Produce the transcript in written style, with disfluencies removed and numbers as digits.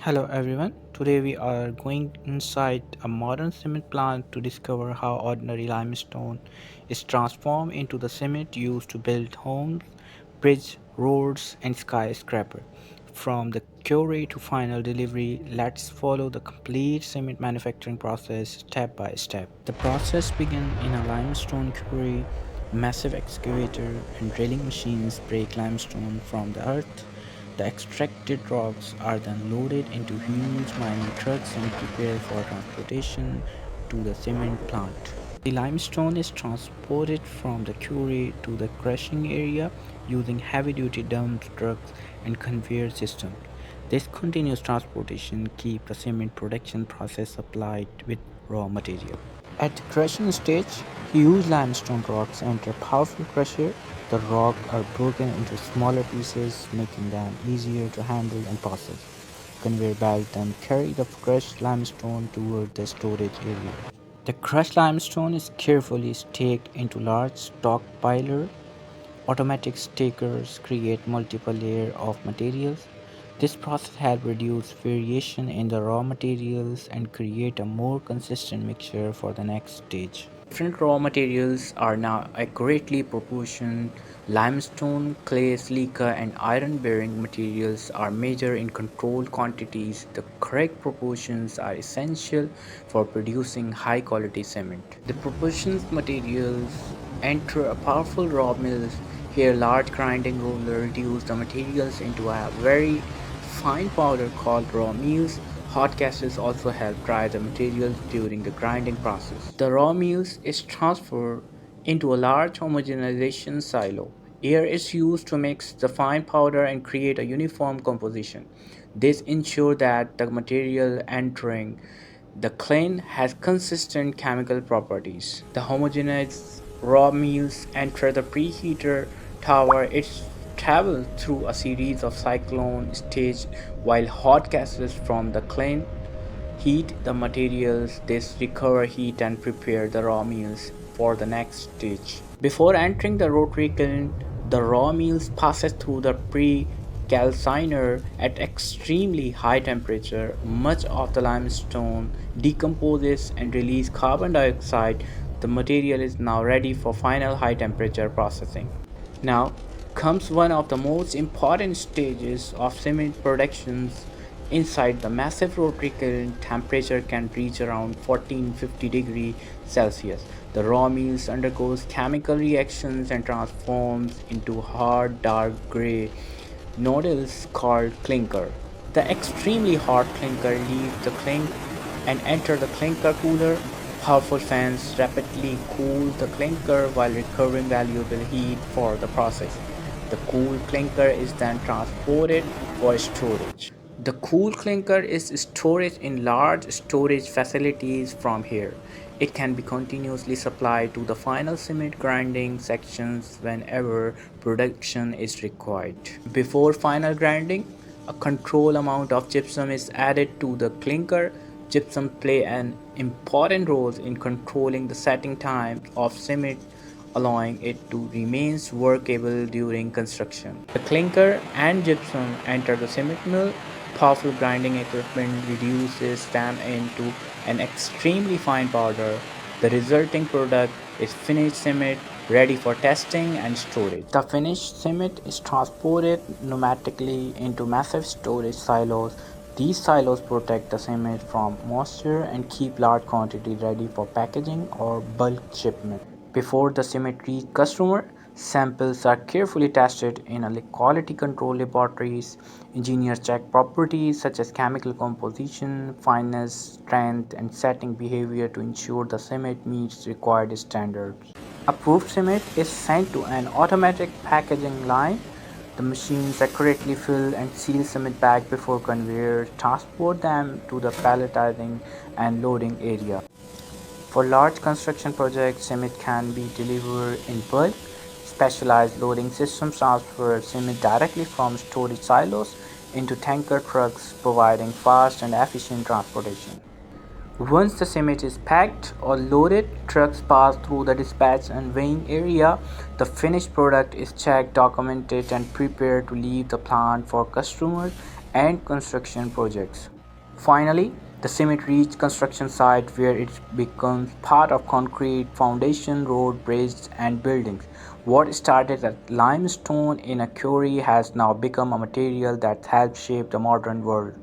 Hello everyone. Today we are going inside a modern cement plant to discover how ordinary limestone is transformed into the cement used to build homes, bridges, roads, and skyscrapers. From the quarry to final delivery, let's follow the complete cement manufacturing process step by step. The process begins in a limestone quarry. Massive excavator and drilling machines break limestone from the earth. The extracted rocks are then loaded into huge mining trucks and prepared for transportation to the cement plant. The limestone is transported from the quarry to the crushing area using heavy-duty dump trucks and conveyor systems. This continuous transportation keeps the cement production process supplied with raw material. At the crushing stage, huge limestone rocks enter powerful crusher. The rocks are broken into smaller pieces, making them easier to handle and process. Conveyor belts then carry the crushed limestone toward the storage area. The crushed limestone is carefully staked into large stockpiler. Automatic stakers create multiple layers of materials. This process helps reduce variation in the raw materials and create a more consistent mixture for the next stage. Different raw materials are now accurately proportioned. Limestone, clay, silica, and iron bearing materials are measured in controlled quantities. The correct proportions are essential for producing high quality cement. The proportions materials enter a powerful raw mill. Here, large grinding roller reduce the materials into a very fine powder called raw meals. Hot gases also help dry the materials during the grinding process. The raw meals is transferred into a large homogenization silo. Air is used to mix the fine powder and create a uniform composition. This ensures that the material entering the kiln has consistent chemical properties. The homogenized raw meals enter the preheater tower. It travels through a series of cyclone stages while hot gases from the kiln heat the materials. This recover heat and prepare the raw meals for the next stage. Before entering the rotary kiln, the raw meals passes through the pre-calciner at extremely high temperature. Much of the limestone decomposes and releases carbon dioxide. The material is now ready for final high temperature processing. Now comes one of the most important stages of cement productions. Inside the massive rotary kiln, temperature can reach around 1450 degrees Celsius. The raw meals undergoes chemical reactions and transforms into hard dark gray nodules called clinker. The extremely hot clinker leaves the clink and enter the clinker cooler. Powerful fans rapidly cool the clinker while recovering valuable heat for the process. The cool clinker is then transported for storage. The cool clinker is stored in large storage facilities. From here, it can be continuously supplied to the final cement grinding sections whenever production is required. Before final grinding, a control amount of gypsum is added to the clinker. Gypsum play an important role in controlling the setting time of cement, allowing it to remain workable during construction. The clinker and gypsum enter the cement mill. Powerful grinding equipment reduces them into an extremely fine powder. The resulting product is finished cement ready for testing and storage. The finished cement is transported pneumatically into massive storage silos. These silos protect the cement from moisture and keep large quantities ready for packaging or bulk shipment. Before the cement reaches customer, samples are carefully tested in a quality control laboratories. Engineers check properties such as chemical composition, fineness, strength, and setting behavior to ensure the cement meets required standards. Approved cement is sent to an automatic packaging line. The machines accurately fill and seal cement bags before conveyors transport them to the palletizing and loading area. For large construction projects, cement can be delivered in bulk. Specialized loading systems transfer cement directly from storage silos into tanker trucks, providing fast and efficient transportation. Once the cement is packed or loaded, trucks pass through the dispatch and weighing area. The finished product is checked, documented, and prepared to leave the plant for customers and construction projects. Finally, the cement reached construction site where it becomes part of concrete foundation, road, bridges, and buildings. What started as limestone in a quarry has now become a material that helps shape the modern world.